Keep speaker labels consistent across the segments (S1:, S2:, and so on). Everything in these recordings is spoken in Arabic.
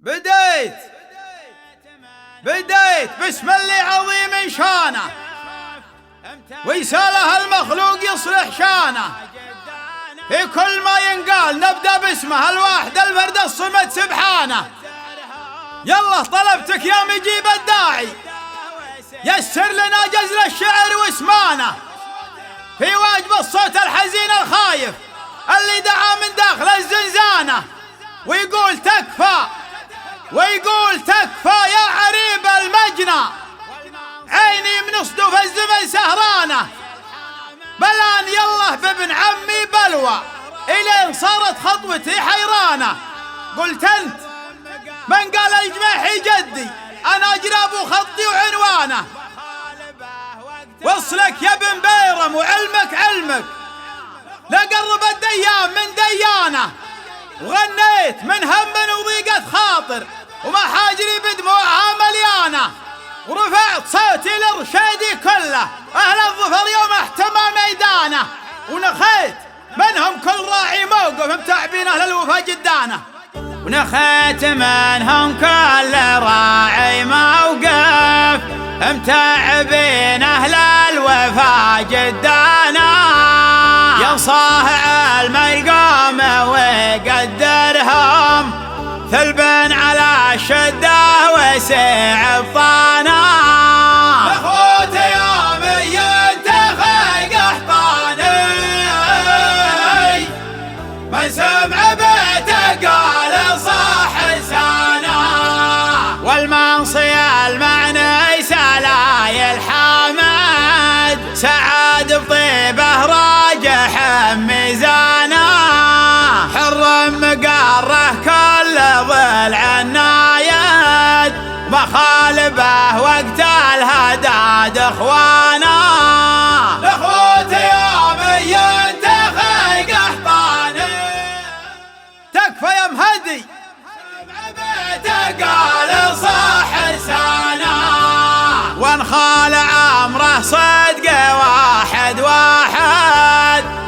S1: بديت بسم الله عظيم شانه، ويساله المخلوق يصلح شانه. في كل ما ينقال نبدأ باسمه الواحد الفرد الصمد سبحانه. يلا طلبتك يا مجيب الداعي، يسر لنا جزل الشعر واسمانه، في واجب الصوت الحزين الخايف اللي دعا من داخل الزنزانة، ويقول تكفى يا عريب المجنى، عيني من صدوف الزمن سهرانة، بلان يالله بابن عمي بلوى إلين صارت خطوتي حيرانة. قلت أنت من قال اجمحي جدي، أنا جراب خطي وعنوانه، وصلك يا ابن بيرم وعلمك لقرب الديان من ديانه، وغنيت من هم وضيقة خاطر ومحاجري بدموعها مليانة، ورفعت صوتي للرشيدي كله أهل الظفر يوم احتمى ميدانه، ونخيت منهم كل راعي موقف متعبين أهل الوفا جدانه، ونخيت منهم كل راعي موقف متعبين أهل الوفا جدانه، ينصاح الميقام ويقدرهم ثلبن على الشدة وسيع الطانا. اخوتي يوم ينتخي قحطاني، من سمع بيته قال صح لسانا، والمنصي المعني سلاي الحامد سعد بطيبه راجح ميزانا، حرم مقره كل ضلع النايد، مخالبه وقت الهداد اخوانا. اخوتي يوم ينتخي قحطاني، تكفى يا مهدي بيته قال صح لسانا، وانخال عمره صدق واحد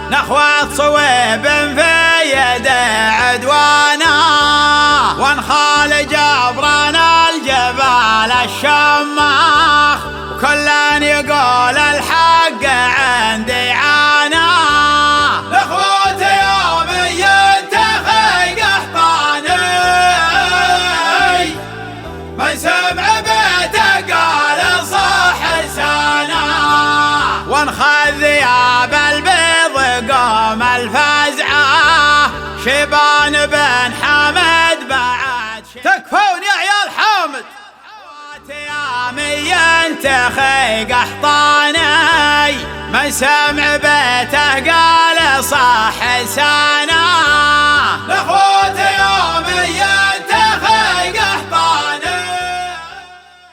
S1: نخوة صويب في يد عدوانا، وانخال جبران الجبال الشماخ، وكلن يقول الحق عندي عانا. اخوتي يوم ينتخي قحطاني، من سمع بيته قال صح لسانا، وانخذ ذياب البيض قوم الفزعه، شيبان بن حمد بعد تكفون يا عيال حامد. يا ينتخي قحطاني، من سمع بيته قال صح لسانا، اخوتي يوم ينتخي قحطاني،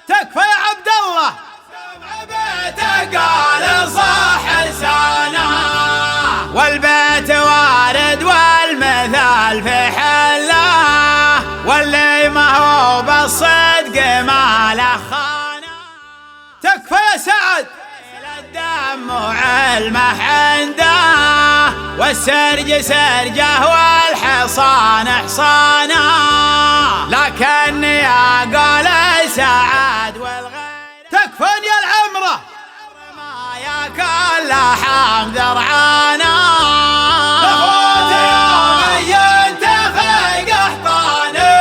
S1: تكفى يا عبد الله سمع بيته قال صح لسانا، والبيت وارد والمثال في حله، واللي ما هو بالصدق ما له خانه. تكفى يا سعد الدم وعلمه عنده، والسرج سرجه والحصان حصانه، لكني اقول سعد والغير تكفون يا العمره ما ياكل لحم ذرعانا. اخوتي يوم ينتخي قحطاني،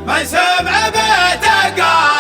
S1: من سمع بيته قال